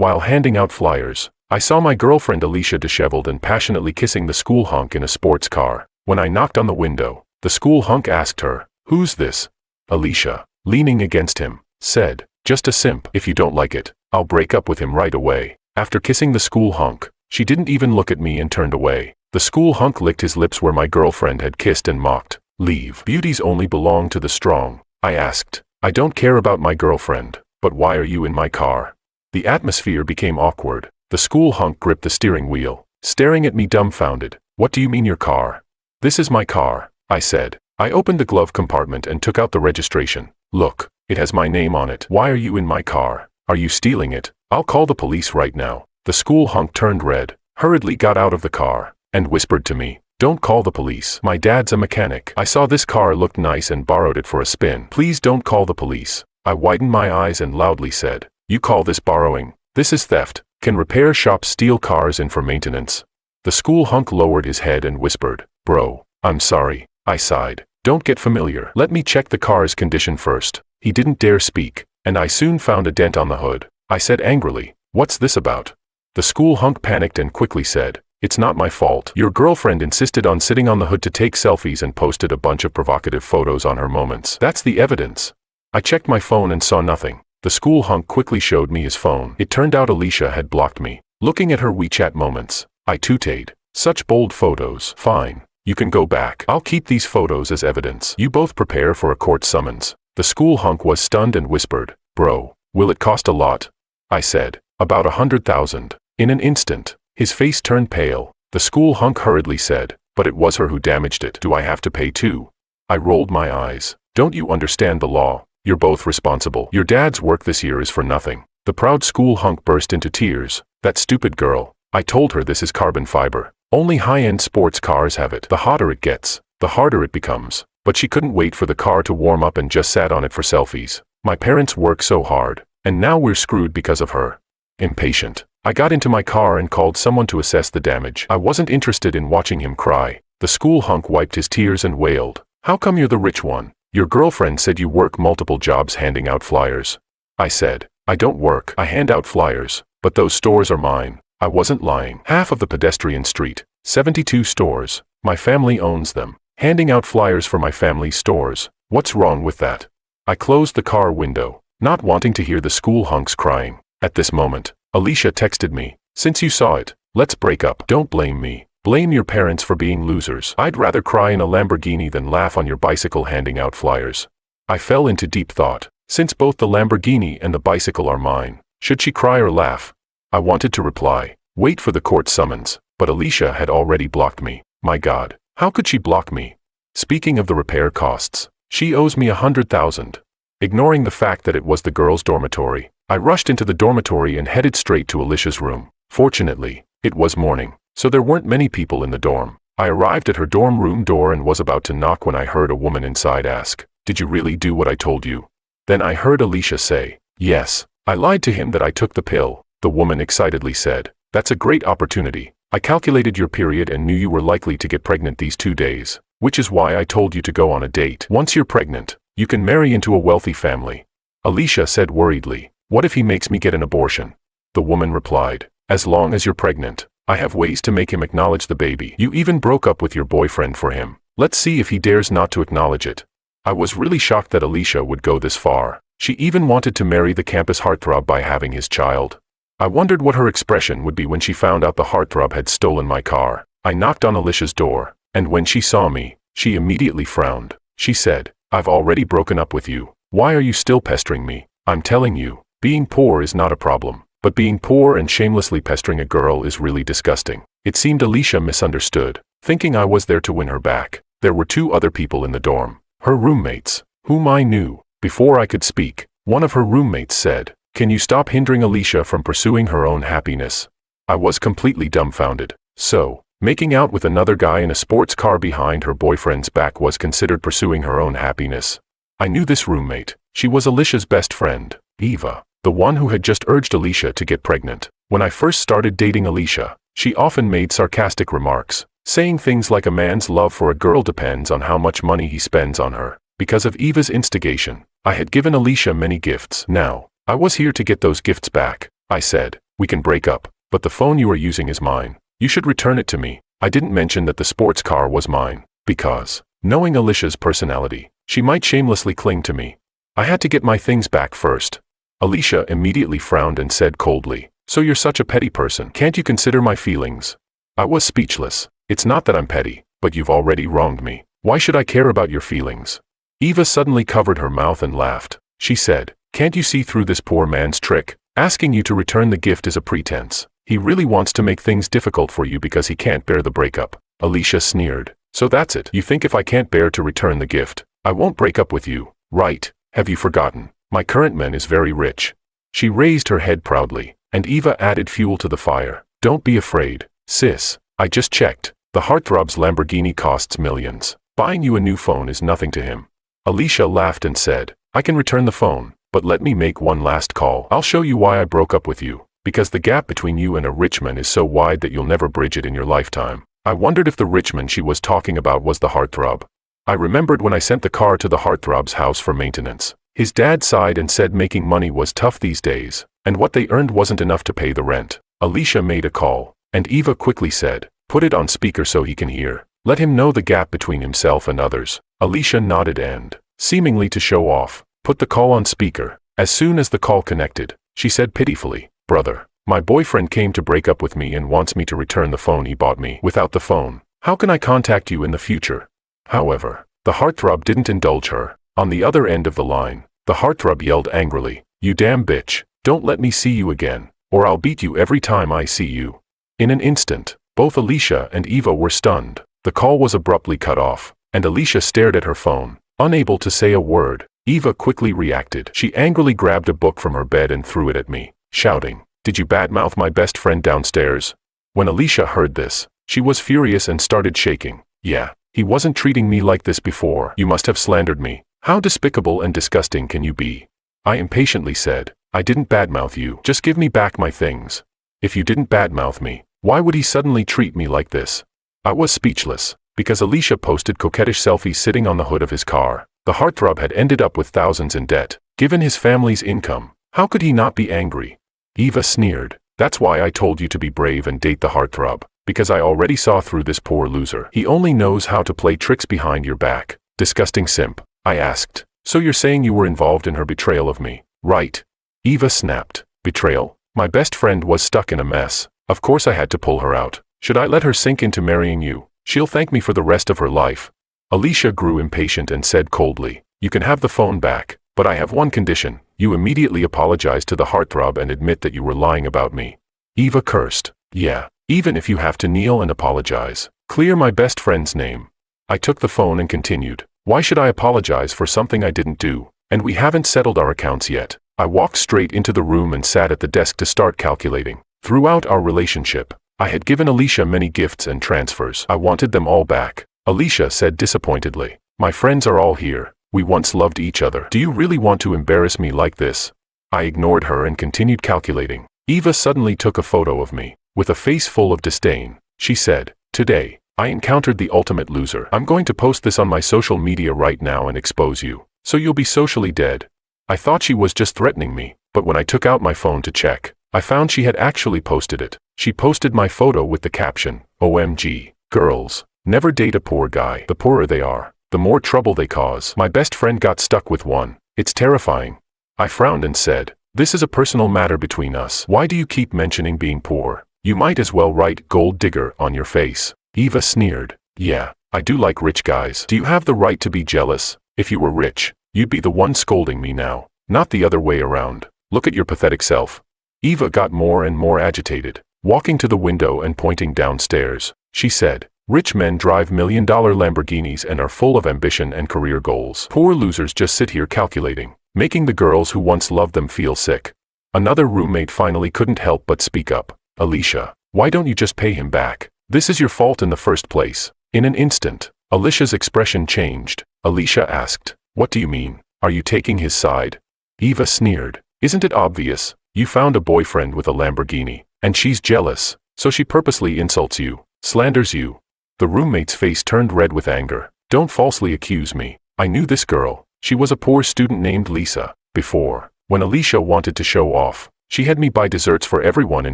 While handing out flyers, I saw my girlfriend Alicia disheveled and passionately kissing the school hunk in a sports car. When I knocked on the window, the school hunk asked her, "Who's this?" Alicia, leaning against him, said, "Just a simp. If you don't like it, I'll break up with him right away." After kissing the school hunk, she didn't even look at me and turned away. The school hunk licked his lips where my girlfriend had kissed and mocked. "Leave. Beauties only belong to the strong." I asked, "I don't care about my girlfriend, but why are you in my car?" The atmosphere became awkward. The school hunk gripped the steering wheel, staring at me dumbfounded. "What do you mean your car?" "This is my car," I said. I opened the glove compartment and took out the registration. "Look, it has my name on it. Why are you in my car? Are you stealing it? I'll call the police right now." The school hunk turned red, hurriedly got out of the car, and whispered to me, "Don't call the police. My dad's a mechanic. I saw this car looked nice and borrowed it for a spin. Please don't call the police." I widened my eyes and loudly said, "You call this borrowing? This is theft. Can repair shops steal cars in for maintenance?" The school hunk lowered his head and whispered, "Bro, I'm sorry." I sighed. "Don't get familiar. Let me check the car's condition first." He didn't dare speak, and I soon found a dent on the hood. I said angrily, "What's this about?" The school hunk panicked and quickly said, "It's not my fault. Your girlfriend insisted on sitting on the hood to take selfies and posted a bunch of provocative photos on her moments. That's the evidence." I checked my phone and saw nothing. The school hunk quickly showed me his phone. It turned out Alicia had blocked me. Looking at her WeChat moments, I tooted. "Such bold photos. Fine. You can go back. I'll keep these photos as evidence. You both prepare for a court summons." The school hunk was stunned and whispered, "Bro, will it cost a lot?" I said, "About 100,000. In an instant, his face turned pale. The school hunk hurriedly said, "But it was her who damaged it. Do I have to pay too?" I rolled my eyes. "Don't you understand the law? You're both responsible. Your dad's work this year is for nothing." The proud school hunk burst into tears. "That stupid girl. I told her this is carbon fiber. Only high-end sports cars have it. The hotter it gets, the harder it becomes. But she couldn't wait for the car to warm up and just sat on it for selfies. My parents work so hard, and now we're screwed because of her." Impatient, I got into my car and called someone to assess the damage. I wasn't interested in watching him cry. The school hunk wiped his tears and wailed, "How come you're the rich one? Your girlfriend said you work multiple jobs handing out flyers." I said, "I don't work. I hand out flyers, but those stores are mine." I wasn't lying. Half of the pedestrian street, 72 stores, my family owns them. Handing out flyers for my family's stores. What's wrong with that? I closed the car window, not wanting to hear the school hunks crying. At this moment, Alicia texted me, "Since you saw it, let's break up. Don't blame me. Blame your parents for being losers. I'd rather cry in a Lamborghini than laugh on your bicycle handing out flyers." I fell into deep thought. Since both the Lamborghini and the bicycle are mine, should she cry or laugh? I wanted to reply, "Wait for the court summons," but Alicia had already blocked me. My God, how could she block me? Speaking of the repair costs, she owes me 100,000. Ignoring the fact that it was the girls' dormitory, I rushed into the dormitory and headed straight to Alicia's room. Fortunately, it was morning, so there weren't many people in the dorm. I arrived at her dorm room door and was about to knock when I heard a woman inside ask, "Did you really do what I told you?" Then I heard Alicia say, "Yes, I lied to him that I took the pill." The woman excitedly said, "That's a great opportunity. I calculated your period and knew you were likely to get pregnant these 2 days, which is why I told you to go on a date. Once you're pregnant, you can marry into a wealthy family." Alicia said worriedly, "What if he makes me get an abortion?" The woman replied, "As long as you're pregnant, I have ways to make him acknowledge the baby. You even broke up with your boyfriend for him. Let's see if he dares not to acknowledge it." I was really shocked that Alicia would go this far. She even wanted to marry the campus heartthrob by having his child. I wondered what her expression would be when she found out the heartthrob had stolen my car. I knocked on Alicia's door, and when she saw me, she immediately frowned. She said, "I've already broken up with you. Why are you still pestering me? I'm telling you, being poor is not a problem, but being poor and shamelessly pestering a girl is really disgusting." It seemed Alicia misunderstood, thinking I was there to win her back. There were 2 other people in the dorm, her roommates, whom I knew. Before I could speak, one of her roommates said, "Can you stop hindering Alicia from pursuing her own happiness?" I was completely dumbfounded. So, making out with another guy in a sports car behind her boyfriend's back was considered pursuing her own happiness. I knew this roommate. She was Alicia's best friend, Eva, the one who had just urged Alicia to get pregnant. When I first started dating Alicia, she often made sarcastic remarks, saying things like a man's love for a girl depends on how much money he spends on her. Because of Eva's instigation, I had given Alicia many gifts. Now, I was here to get those gifts back. I said, We can break up, but the phone you are using is mine. You should return it to me. I didn't mention that the sports car was mine, because, knowing Alicia's personality, she might shamelessly cling to me. I had to get my things back first. Alicia immediately frowned and said coldly, "So you're such a petty person. Can't you consider my feelings?" I was speechless. It's not that I'm petty, but you've already wronged me. Why should I care about your feelings? Eva suddenly covered her mouth and laughed. She said, "Can't you see through this poor man's trick? Asking you to return the gift is a pretense. He really wants to make things difficult for you because he can't bear the breakup." Alicia sneered. "So that's it. You think if I can't bear to return the gift, I won't break up with you, right? Have you forgotten? My current man is very rich." She raised her head proudly, and Eva added fuel to the fire. "Don't be afraid, sis. I just checked. The heartthrob's Lamborghini costs millions. Buying you a new phone is nothing to him." Alicia laughed and said, "I can return the phone, but let me make one last call. I'll show you why I broke up with you. Because the gap between you and a rich man is so wide that you'll never bridge it in your lifetime." I wondered if the rich man she was talking about was the heartthrob. I remembered when I sent the car to the heartthrob's house for maintenance. His dad sighed and said making money was tough these days, and what they earned wasn't enough to pay the rent. Alicia made a call, and Eva quickly said, "Put it on speaker so he can hear. Let him know the gap between himself and others." Alicia nodded and, seemingly to show off, put the call on speaker. As soon as the call connected, she said pitifully, "Brother, my boyfriend came to break up with me and wants me to return the phone he bought me. Without the phone, how can I contact you in the future?" However, the heartthrob didn't indulge her. On the other end of the line, the heartthrob yelled angrily, "You damn bitch, don't let me see you again, or I'll beat you every time I see you." In an instant, both Alicia and Eva were stunned. The call was abruptly cut off, and Alicia stared at her phone, unable to say a word. Eva quickly reacted. She angrily grabbed a book from her bed and threw it at me, shouting, "Did you badmouth my best friend downstairs?" When Alicia heard this, she was furious and started shaking. "Yeah, he wasn't treating me like this before. You must have slandered me. How despicable and disgusting can you be?" I impatiently said, "I didn't badmouth you. Just give me back my things." "If you didn't badmouth me, why would he suddenly treat me like this?" I was speechless, because Alicia posted coquettish selfies sitting on the hood of his car. The heartthrob had ended up with thousands in debt. Given his family's income, how could he not be angry? Eva sneered. "That's why I told you to be brave and date the heartthrob, because I already saw through this poor loser. He only knows how to play tricks behind your back." "Disgusting simp," I asked. "So you're saying you were involved in her betrayal of me, right?" Eva snapped. "Betrayal? My best friend was stuck in a mess. Of course I had to pull her out. Should I let her sink into marrying you? She'll thank me for the rest of her life." Alicia grew impatient and said coldly, "You can have the phone back, but I have one condition. You immediately apologize to the heartthrob and admit that you were lying about me." Eva cursed. "Yeah, even if you have to kneel and apologize. Clear my best friend's name." I took the phone and continued, "Why should I apologize for something I didn't do? And we haven't settled our accounts yet." I walked straight into the room and sat at the desk to start calculating. Throughout our relationship, I had given Alicia many gifts and transfers. I wanted them all back. Alicia said disappointedly, "My friends are all here. We once loved each other. Do you really want to embarrass me like this?" I ignored her and continued calculating. Eva suddenly took a photo of me. With a face full of disdain, she said, "Today, I encountered the ultimate loser. I'm going to post this on my social media right now and expose you, so you'll be socially dead." I thought she was just threatening me, but when I took out my phone to check, I found she had actually posted it. She posted my photo with the caption, "OMG, girls, never date a poor guy. The poorer they are, the more trouble they cause. My best friend got stuck with one. It's terrifying." I frowned and said, "This is a personal matter between us. Why do you keep mentioning being poor? You might as well write gold digger on your face." Eva sneered. "Yeah, I do like rich guys. Do you have the right to be jealous? If you were rich, you'd be the one scolding me now, not the other way around. Look at your pathetic self." Eva got more and more agitated. Walking to the window and pointing downstairs, she said, "Rich men drive $1 million Lamborghinis and are full of ambition and career goals. Poor losers just sit here calculating, making the girls who once loved them feel sick." Another roommate finally couldn't help but speak up. "Alicia, why don't you just pay him back? This is your fault in the first place." In an instant, Alicia's expression changed. Alicia asked, "What do you mean? Are you taking his side?" Eva sneered. "Isn't it obvious? You found a boyfriend with a Lamborghini, and she's jealous, so she purposely insults you, slanders you." The roommate's face turned red with anger. "Don't falsely accuse me. I knew this girl. She was a poor student named Lisa. Before, when Alicia wanted to show off, She had me buy desserts for everyone in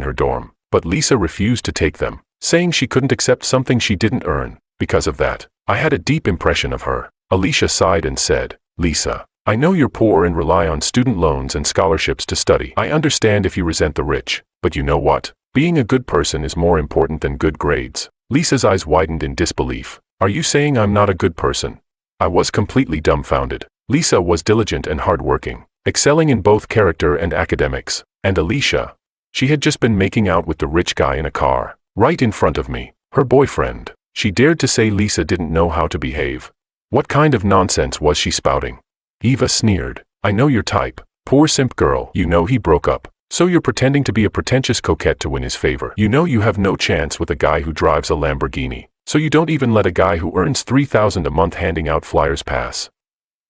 her dorm, but Lisa refused to take them, saying she couldn't accept something she didn't earn. Because of that, I had a deep impression of her. Alicia sighed and said, Lisa, I know you're poor and rely on student loans and scholarships to study. I understand if you resent the rich, but you know what? Being a good person is more important than good grades. Lisa's eyes widened in disbelief. Are you saying I'm not a good person? I was completely dumbfounded. Lisa was diligent and hardworking, excelling in both character and academics. And Alicia? She had just been making out with the rich guy in a car, right in front of me, her boyfriend. She dared to say Lisa didn't know how to behave. What kind of nonsense was she spouting? Eva sneered. I know your type. Poor simp girl. You know he broke up. So you're pretending to be a pretentious coquette to win his favor. You know you have no chance with a guy who drives a Lamborghini. So you don't even let a guy who earns $3,000 a month handing out flyers pass.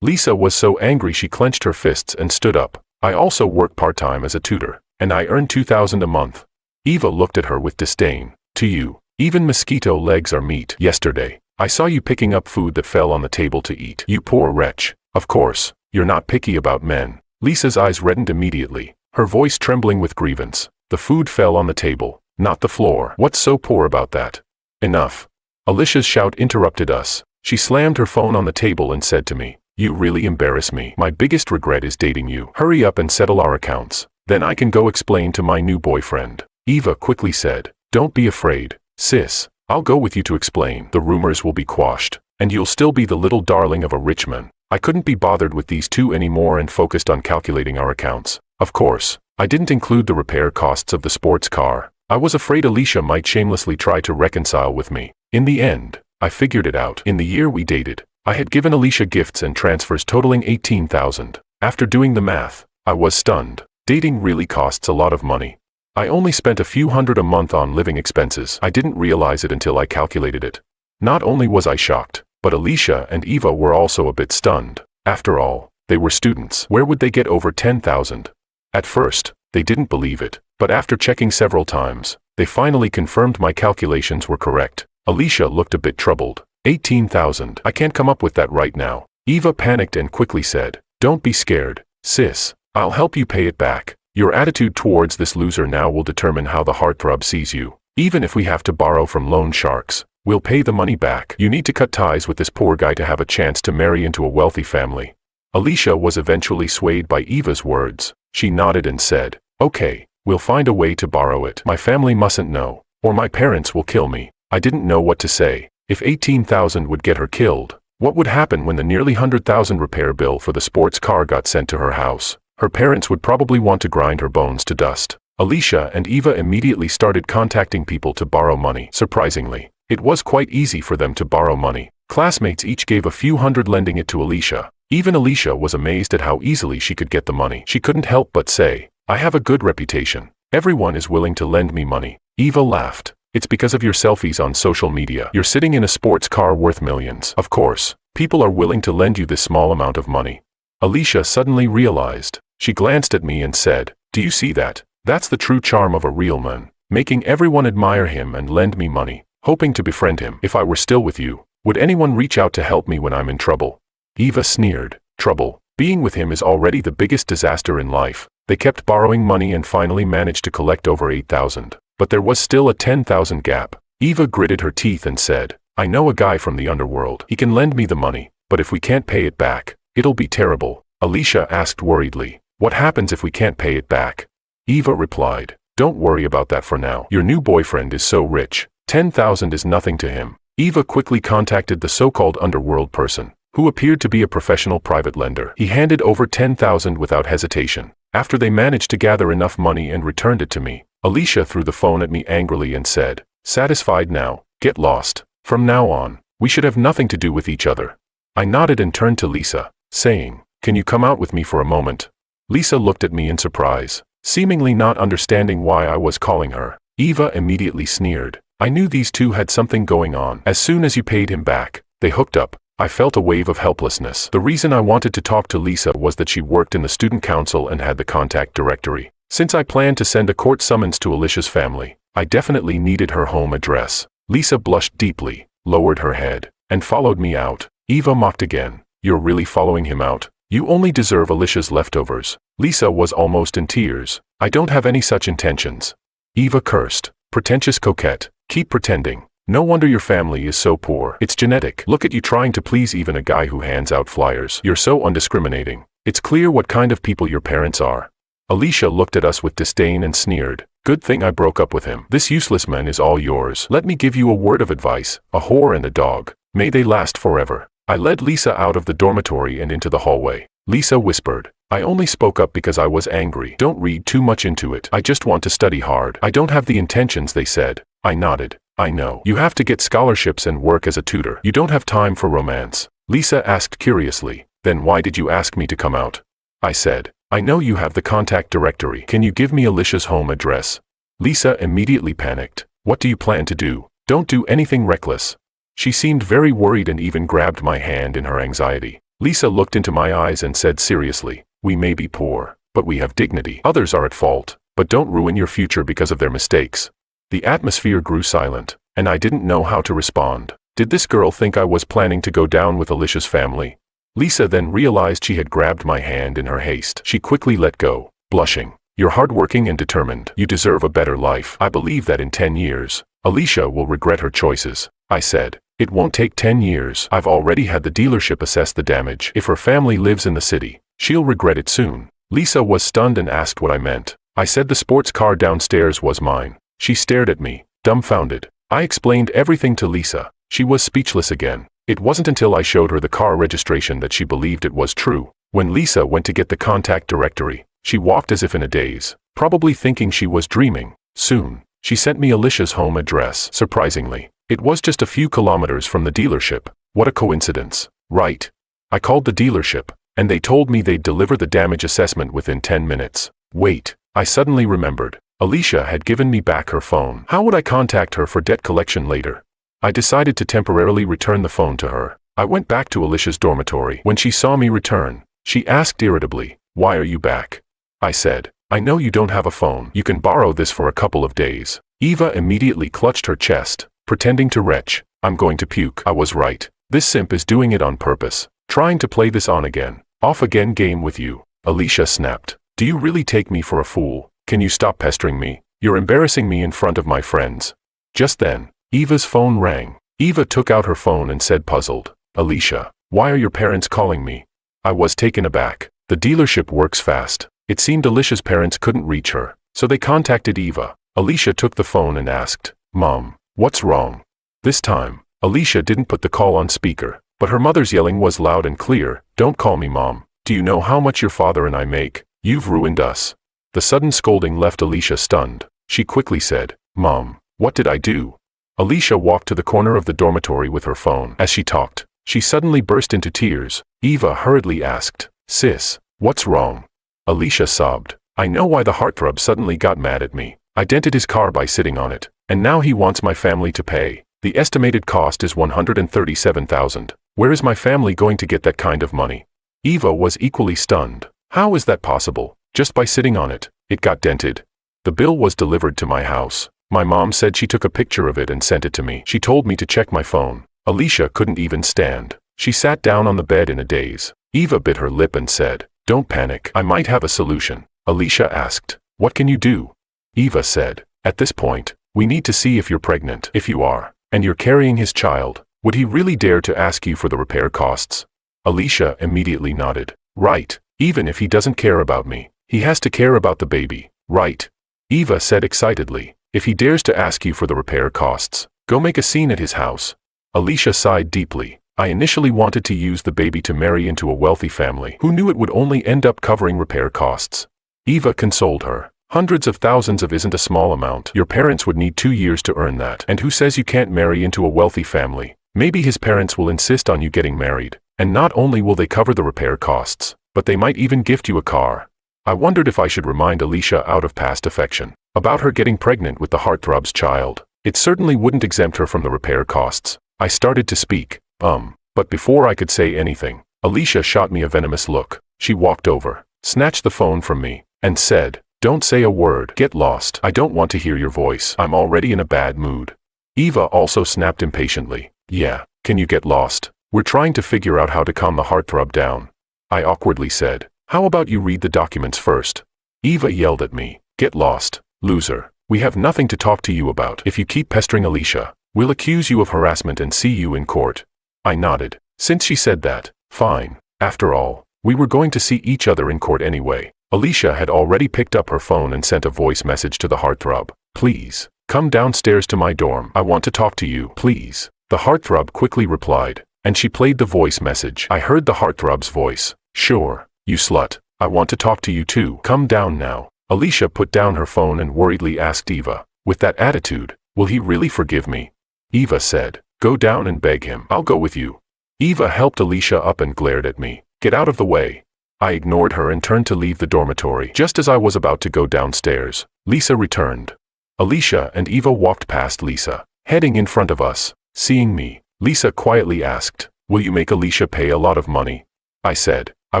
Lisa was so angry she clenched her fists and stood up. I also work part-time as a tutor, and I earn $2,000 a month. Eva looked at her with disdain. To you, even mosquito legs are meat. Yesterday, I saw you picking up food that fell on the table to eat. You poor wretch. Of course, you're not picky about men. Lisa's eyes reddened immediately, her voice trembling with grievance. The food fell on the table, not the floor. What's so poor about that? Enough. Alicia's shout interrupted us. She slammed her phone on the table and said to me, You really embarrass me. My biggest regret is dating you. Hurry up and settle our accounts. Then I can go explain to my new boyfriend. Eva quickly said, Don't be afraid, sis. I'll go with you to explain. The rumors will be quashed, and you'll still be the little darling of a rich man. I couldn't be bothered with these two anymore and focused on calculating our accounts. Of course, I didn't include the repair costs of the sports car. I was afraid Alicia might shamelessly try to reconcile with me. In the end, I figured it out. In the year we dated, I had given Alicia gifts and transfers totaling $18,000. After doing the math, I was stunned. Dating really costs a lot of money. I only spent a few hundred a month on living expenses. I didn't realize it until I calculated it. Not only was I shocked, but Alicia and Eva were also a bit stunned. After all, they were students. Where would they get over $10,000? At first, they didn't believe it, but after checking several times, they finally confirmed my calculations were correct. Alicia looked a bit troubled. $18,000. I can't come up with that right now. Eva panicked and quickly said, Don't be scared, sis. I'll help you pay it back. Your attitude towards this loser now will determine how the heartthrob sees you. Even if we have to borrow from loan sharks, we'll pay the money back. You need to cut ties with this poor guy to have a chance to marry into a wealthy family. Alicia was eventually swayed by Eva's words. She nodded and said, Okay, we'll find a way to borrow it. My family mustn't know, or my parents will kill me. I didn't know what to say. If $18,000 would get her killed, what would happen when the nearly $100,000 repair bill for the sports car got sent to her house? Her parents would probably want to grind her bones to dust. Alicia and Eva immediately started contacting people to borrow money. Surprisingly, it was quite easy for them to borrow money. Classmates each gave a few hundred, lending it to Alicia. Even Alicia was amazed at how easily she could get the money. She couldn't help but say, I have a good reputation. Everyone is willing to lend me money. Eva laughed. It's because of your selfies on social media. You're sitting in a sports car worth millions. Of course, people are willing to lend you this small amount of money. Alicia suddenly realized. She glanced at me and said, Do you see that? That's the true charm of a real man. Making everyone admire him and lend me money, hoping to befriend him. If I were still with you, would anyone reach out to help me when I'm in trouble? Eva sneered. Trouble. Being with him is already the biggest disaster in life. They kept borrowing money and finally managed to collect over $8,000. But there was still a $10,000 gap. Eva gritted her teeth and said, I know a guy from the underworld. He can lend me the money, but if we can't pay it back, it'll be terrible. Alicia asked worriedly, What happens if we can't pay it back? Eva replied, Don't worry about that for now. Your new boyfriend is so rich. $10,000 is nothing to him. Eva quickly contacted the so-called underworld person, who appeared to be a professional private lender. He handed over $10,000 without hesitation. After they managed to gather enough money and returned it to me, Alicia threw the phone at me angrily and said, Satisfied now? Get lost. From now on, we should have nothing to do with each other. I nodded and turned to Lisa, saying, Can you come out with me for a moment? Lisa looked at me in surprise, seemingly not understanding why I was calling her. Eva immediately sneered. I knew these two had something going on. As soon as you paid him back, they hooked up. I felt a wave of helplessness. The reason I wanted to talk to Lisa was that she worked in the student council and had the contact directory. Since I planned to send a court summons to Alicia's family, I definitely needed her home address. Lisa blushed deeply, lowered her head, and followed me out. Eva mocked again. You're really following him out? You only deserve Alicia's leftovers. Lisa was almost in tears. I don't have any such intentions. Eva cursed. Pretentious coquette. Keep pretending. No wonder your family is so poor. It's genetic. Look at you trying to please even a guy who hands out flyers. You're so undiscriminating. It's clear what kind of people your parents are. Alicia looked at us with disdain and sneered. Good thing I broke up with him. This useless man is all yours. Let me give you a word of advice. A whore and a dog. May they last forever. I led Lisa out of the dormitory and into the hallway. Lisa whispered. I only spoke up because I was angry. Don't read too much into it. I just want to study hard. I don't have the intentions they said. I nodded. I know. You have to get scholarships and work as a tutor. You don't have time for romance. Lisa asked curiously. Then why did you ask me to come out? I said. I know you have the contact directory. Can you give me Alicia's home address? Lisa immediately panicked. What do you plan to do? Don't do anything reckless. She seemed very worried and even grabbed my hand in her anxiety. Lisa looked into my eyes and said seriously, we may be poor, but we have dignity. Others are at fault, but don't ruin your future because of their mistakes. The atmosphere grew silent, and I didn't know how to respond. Did this girl think I was planning to go down with Alicia's family? Lisa then realized she had grabbed my hand in her haste. She quickly let go, blushing. You're hardworking and determined. You deserve a better life. I believe that in 10 years, Alicia will regret her choices. I said, it won't take 10 years. I've already had the dealership assess the damage. If her family lives in the city, she'll regret it soon. Lisa was stunned and asked what I meant. I said the sports car downstairs was mine. She stared at me, dumbfounded. I explained everything to Lisa. She was speechless again. It wasn't until I showed her the car registration that she believed it was true. When Lisa went to get the contact directory, she walked as if in a daze, probably thinking she was dreaming. Soon, she sent me Alicia's home address. Surprisingly, it was just a few kilometers from the dealership. What a coincidence. Right. I called the dealership, and they told me they'd deliver the damage assessment within 10 minutes. Wait, I suddenly remembered. Alicia had given me back her phone. How would I contact her for debt collection later? I decided to temporarily return the phone to her. I went back to Alicia's dormitory. When she saw me return, she asked irritably, why are you back? I said, I know you don't have a phone. You can borrow this for a couple of days. Eva immediately clutched her chest, pretending to retch. I'm going to puke. I was right. This simp is doing it on purpose, trying to play this on again, off again game with you. Alicia snapped. Do you really take me for a fool? Can you stop pestering me? You're embarrassing me in front of my friends. Just then, Eva's phone rang. Eva took out her phone and said puzzled, Alicia, why are your parents calling me? I was taken aback. The dealership works fast. It seemed Alicia's parents couldn't reach her, so they contacted Eva. Alicia took the phone and asked, Mom, what's wrong? This time, Alicia didn't put the call on speaker, but her mother's yelling was loud and clear. Don't call me Mom. Do you know how much your father and I make? You've ruined us. The sudden scolding left Alicia stunned. She quickly said, Mom, what did I do? Alicia walked to the corner of the dormitory with her phone. As she talked, she suddenly burst into tears. Eva hurriedly asked, Sis, what's wrong? Alicia sobbed. I know why the heartthrob suddenly got mad at me. I dented his car by sitting on it, and now he wants my family to pay. The estimated cost is $137,000. Where is my family going to get that kind of money? Eva was equally stunned. How is that possible? Just by sitting on it, it got dented. The bill was delivered to my house. My mom said she took a picture of it and sent it to me. She told me to check my phone. Alicia couldn't even stand. She sat down on the bed in a daze. Eva bit her lip and said, Don't panic. I might have a solution. Alicia asked, What can you do? Eva said, At this point, we need to see if you're pregnant. If you are, and you're carrying his child, would he really dare to ask you for the repair costs? Alicia immediately nodded. Right. Even if he doesn't care about me, he has to care about the baby. Right. Eva said excitedly, If he dares to ask you for the repair costs, go make a scene at his house. Alicia sighed deeply. I initially wanted to use the baby to marry into a wealthy family. Who knew it would only end up covering repair costs? Eva consoled her. Hundreds of thousands of isn't a small amount. Your parents would need 2 years to earn that. And who says you can't marry into a wealthy family? Maybe his parents will insist on you getting married. And not only will they cover the repair costs, but they might even gift you a car. I wondered if I should remind Alicia out of past affection about her getting pregnant with the heartthrob's child. It certainly wouldn't exempt her from the repair costs. I started to speak, but before I could say anything, Alicia shot me a venomous look. She walked over, snatched the phone from me, and said, Don't say a word. Get lost. I don't want to hear your voice. I'm already in a bad mood. Eva also snapped impatiently. Yeah, can you get lost? We're trying to figure out how to calm the heartthrob down. I awkwardly said, How about you read the documents first? Eva yelled at me. Get lost, loser. We have nothing to talk to you about. If you keep pestering Alicia, we'll accuse you of harassment and see you in court. I nodded. Since she said that, fine. After all, we were going to see each other in court anyway. Alicia had already picked up her phone and sent a voice message to the heartthrob. Please, come downstairs to my dorm. I want to talk to you, please. The heartthrob quickly replied, and she played the voice message. I heard the heartthrob's voice. Sure, you slut. I want to talk to you too. Come down now. Alicia put down her phone and worriedly asked Eva, with that attitude, will he really forgive me? Eva said, go down and beg him. I'll go with you. Eva helped Alicia up and glared at me. Get out of the way. I ignored her and turned to leave the dormitory. Just as I was about to go downstairs, Lisa returned. Alicia and Eva walked past Lisa, heading in front of us. Seeing me, Lisa quietly asked, will you make Alicia pay a lot of money? I said, I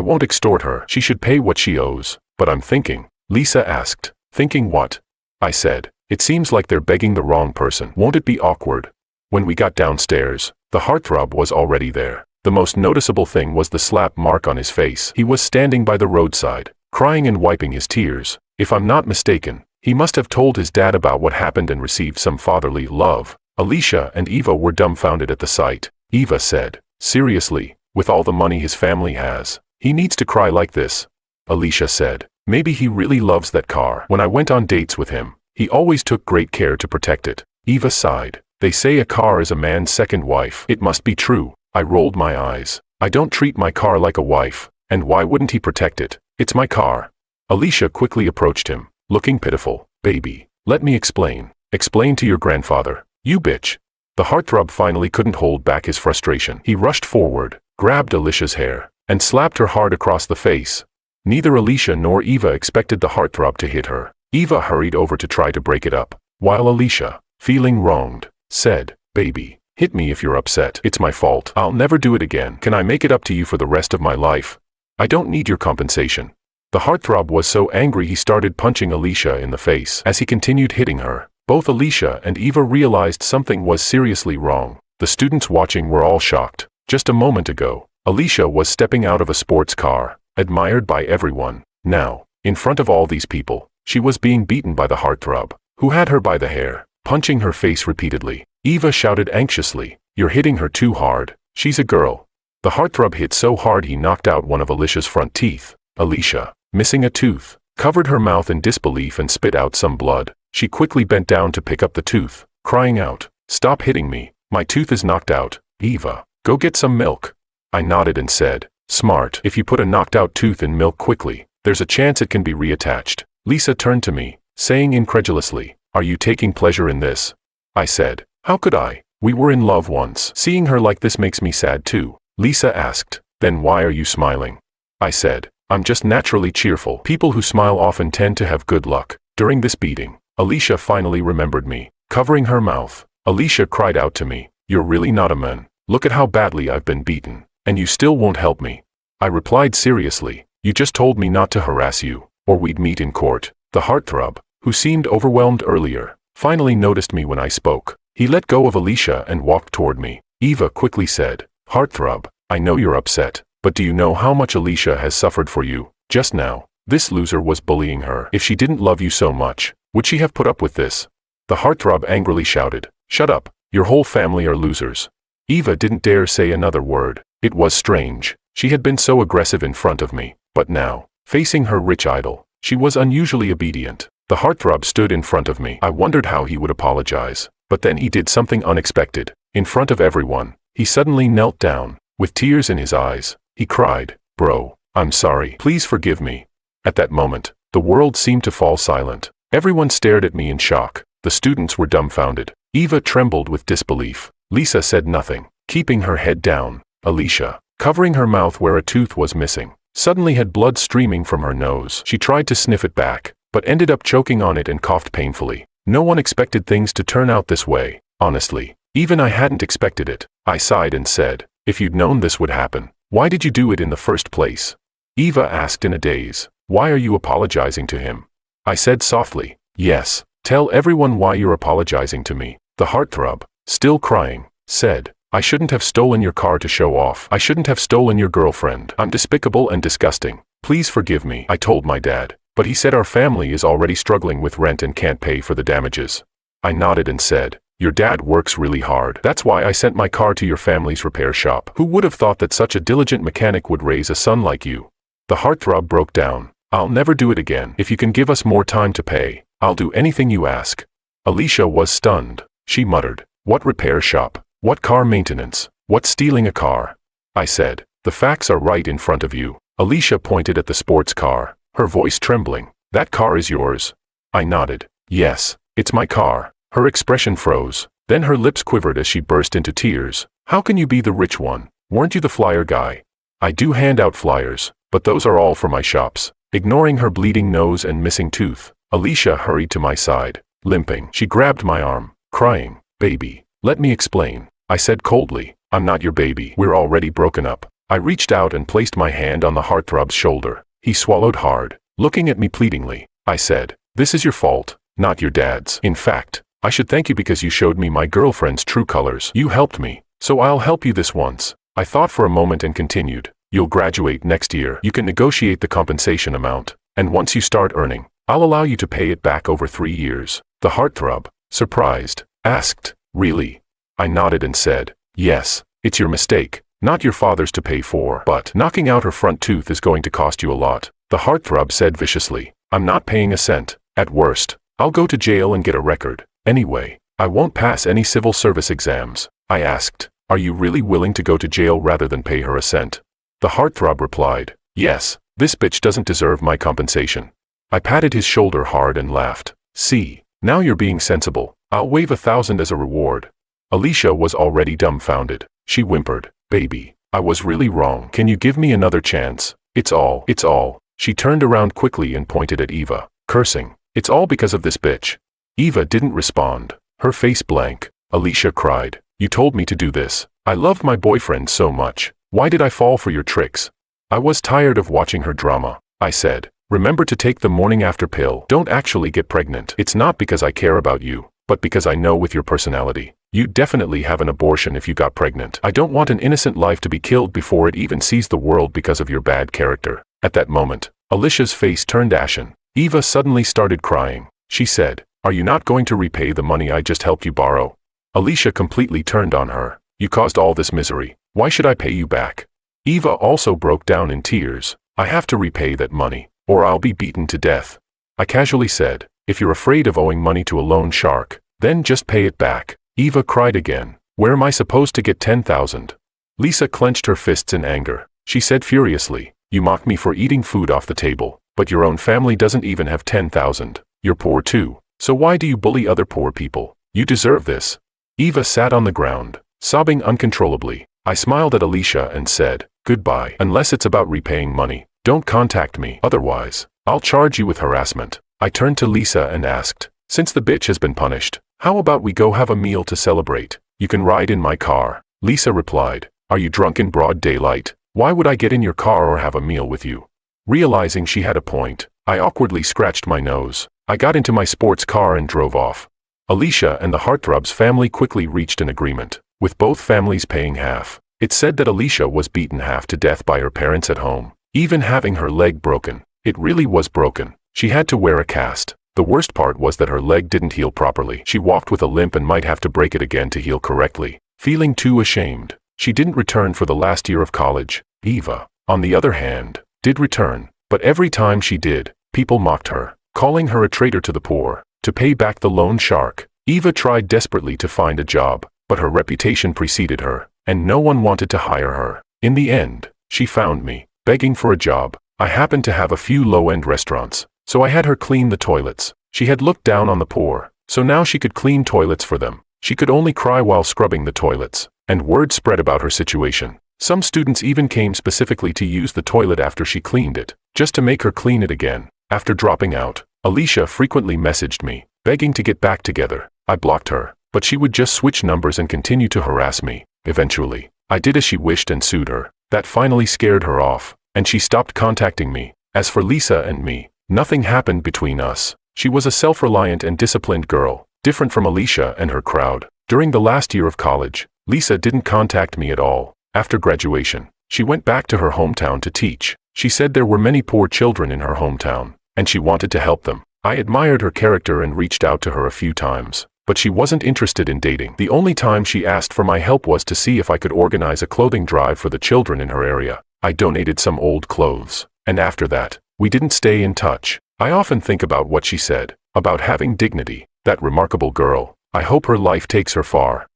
won't extort her. She should pay what she owes. But I'm thinking. Lisa asked, thinking what? I said, it seems like they're begging the wrong person. Won't it be awkward? When we got downstairs, the heartthrob was already there. The most noticeable thing was the slap mark on his face. He was standing by the roadside, crying and wiping his tears. If I'm not mistaken, he must have told his dad about what happened and received some fatherly love. Alicia and Eva were dumbfounded at the sight. Eva said, seriously, with all the money his family has, he needs to cry like this? Alicia said, maybe he really loves that car. When I went on dates with him, he always took great care to protect it. Eva sighed. They say a car is a man's second wife. It must be true. I rolled my eyes. I don't treat my car like a wife, and why wouldn't he protect it? It's my car. Alicia quickly approached him, looking pitiful. Baby, let me explain. Explain to your grandfather. You bitch. The heartthrob finally couldn't hold back his frustration. He rushed forward, grabbed Alicia's hair, and slapped her hard across the face. Neither Alicia nor Eva expected the heartthrob to hit her. Eva hurried over to try to break it up, while Alicia, feeling wronged, said, baby, hit me if you're upset. It's my fault. I'll never do it again. Can I make it up to you for the rest of my life? I don't need your compensation. The heartthrob was so angry he started punching Alicia in the face. As he continued hitting her, both Alicia and Eva realized something was seriously wrong. The students watching were all shocked. Just a moment ago, Alicia was stepping out of a sports car, admired by everyone. Now, in front of all these people, she was being beaten by the heartthrob, who had her by the hair, punching her face repeatedly. Eva shouted anxiously, you're hitting her too hard. She's a girl. The heartthrob hit so hard he knocked out one of Alicia's front teeth. Alicia, missing a tooth, covered her mouth in disbelief and spit out some blood. She quickly bent down to pick up the tooth, crying out, stop hitting me. My tooth is knocked out. Eva, go get some milk. I nodded and said, smart. If you put a knocked out tooth in milk quickly, there's a chance it can be reattached. Lisa turned to me, saying incredulously, are you taking pleasure in this? I said, how could I? We were in love once. Seeing her like this makes me sad too. Lisa asked, then why are you smiling? I said, I'm just naturally cheerful. People who smile often tend to have good luck. During this beating, Alicia finally remembered me. Covering her mouth, Alicia cried out to me, you're really not a man. Look at how badly I've been beaten, and you still won't help me. I replied seriously, you just told me not to harass you, or we'd meet in court. The heartthrob, who seemed overwhelmed earlier, finally noticed me when I spoke. He let go of Alicia and walked toward me. Eva quickly said, heartthrob, I know you're upset, but do you know how much Alicia has suffered for you? Just now, this loser was bullying her. If she didn't love you so much, would she have put up with this? The heartthrob angrily shouted, shut up, your whole family are losers. Eva didn't dare say another word. It was strange. She had been so aggressive in front of me, but now, facing her rich idol, she was unusually obedient. The heartthrob stood in front of me. I wondered how he would apologize, but then he did something unexpected. In front of everyone, he suddenly knelt down, with tears in his eyes. He cried, bro, I'm sorry. Please forgive me. At that moment, the world seemed to fall silent. Everyone stared at me in shock. The students were dumbfounded. Eva trembled with disbelief. Lisa said nothing, keeping her head down. Alicia, covering her mouth where a tooth was missing, suddenly had blood streaming from her nose. She tried to sniff it back, but ended up choking on it and coughed painfully. No one expected things to turn out this way. Honestly, even I hadn't expected it. I sighed and said, if you'd known this would happen, why did you do it in the first place? Eva asked in a daze, why are you apologizing to him? I said softly, yes, tell everyone why you're apologizing to me. The heartthrob, still crying, said, I shouldn't have stolen your car to show off. I shouldn't have stolen your girlfriend. I'm despicable and disgusting. Please forgive me. I told my dad, but he said our family is already struggling with rent and can't pay for the damages. I nodded and said, your dad works really hard. That's why I sent my car to your family's repair shop. Who would have thought that such a diligent mechanic would raise a son like you? The heartthrob broke down. I'll never do it again. If you can give us more time to pay, I'll do anything you ask. Alicia was stunned. She muttered, what repair shop? What car maintenance? What's stealing a car? I said, the facts are right in front of you. Alicia pointed at the sports car, her voice trembling. That car is yours? I nodded. Yes, it's my car. Her expression froze. Then her lips quivered as she burst into tears. How can you be the rich one? Weren't you the flyer guy? I do hand out flyers, but those are all for my shops. Ignoring her bleeding nose and missing tooth, Alicia hurried to my side, limping. She grabbed my arm, crying, baby, let me explain. I said coldly, I'm not your baby. We're already broken up. I reached out and placed my hand on the heartthrob's shoulder. He swallowed hard, looking at me pleadingly. I said, this is your fault, not your dad's. In fact, I should thank you because you showed me my girlfriend's true colors. You helped me, so I'll help you this once. I thought for a moment and continued, you'll graduate next year. You can negotiate the compensation amount, and once you start earning, I'll allow you to pay it back over 3 years. The heartthrob, surprised, asked, really? I nodded and said, yes, it's your mistake, not your father's to pay for. But knocking out her front tooth is going to cost you a lot. The heartthrob said viciously, I'm not paying a cent. At worst, I'll go to jail and get a record. Anyway, I won't pass any civil service exams. I asked, are you really willing to go to jail rather than pay her a cent? The heartthrob replied, yes, this bitch doesn't deserve my compensation. I patted his shoulder hard and laughed. See, now you're being sensible. I'll waive 1,000 as a reward. Alicia was already dumbfounded. She whimpered, baby, I was really wrong. Can you give me another chance? It's all. She turned around quickly and pointed at Eva, cursing, it's all because of this bitch. Eva didn't respond, her face blank. Alicia cried, you told me to do this. I loved my boyfriend so much. Why did I fall for your tricks? I was tired of watching her drama. I said, remember to take the morning after pill. Don't actually get pregnant. It's not because I care about you, but because I know with your personality, you'd definitely have an abortion if you got pregnant. I don't want an innocent life to be killed before it even sees the world because of your bad character. At that moment, Alicia's face turned ashen. Eva suddenly started crying. She said, are you not going to repay the money I just helped you borrow? Alicia completely turned on her. You caused all this misery. Why should I pay you back? Eva also broke down in tears. I have to repay that money, or I'll be beaten to death. I casually said, if you're afraid of owing money to a loan shark, then just pay it back. Eva cried again. Where am I supposed to get 10,000? Lisa clenched her fists in anger. She said furiously, you mock me for eating food off the table, but your own family doesn't even have 10,000. You're poor too. So why do you bully other poor people? You deserve this. Eva sat on the ground, sobbing uncontrollably. I smiled at Alicia and said, goodbye. Unless it's about repaying money, don't contact me. Otherwise, I'll charge you with harassment. I turned to Lisa and asked, since the bitch has been punished, how about we go have a meal to celebrate? You can ride in my car. Lisa replied, are you drunk in broad daylight? Why would I get in your car or have a meal with you? Realizing she had a point, I awkwardly scratched my nose. I got into my sports car and drove off. Alicia and the heartthrob's family quickly reached an agreement, with both families paying half. It said that Alicia was beaten half to death by her parents at home, even having her leg broken. It really was broken. She had to wear a cast. The worst part was that her leg didn't heal properly. She walked with a limp and might have to break it again to heal correctly. Feeling too ashamed, she didn't return for the last year of college. Eva, on the other hand, did return, but every time she did, people mocked her, calling her a traitor to the poor. To pay back the loan shark, Eva tried desperately to find a job, but her reputation preceded her, and no one wanted to hire her. In the end, she found me, begging for a job. I happened to have a few low-end restaurants, so I had her clean the toilets. She had looked down on the poor, so now she could clean toilets for them. She could only cry while scrubbing the toilets, and word spread about her situation. Some students even came specifically to use the toilet after she cleaned it, just to make her clean it again. After dropping out, Alicia frequently messaged me, begging to get back together. I blocked her, but she would just switch numbers and continue to harass me. Eventually, I did as she wished and sued her. That finally scared her off, and she stopped contacting me. As for Lisa and me, nothing happened between us. She was a self-reliant and disciplined girl, different from Alicia and her crowd. During the last year of college, Lisa didn't contact me at all. After graduation, she went back to her hometown to teach. She said there were many poor children in her hometown, and she wanted to help them. I admired her character and reached out to her a few times, but she wasn't interested in dating. The only time she asked for my help was to see if I could organize a clothing drive for the children in her area. I donated some old clothes, and after that, we didn't stay in touch. I often think about what she said, about having dignity. That remarkable girl. I hope her life takes her far.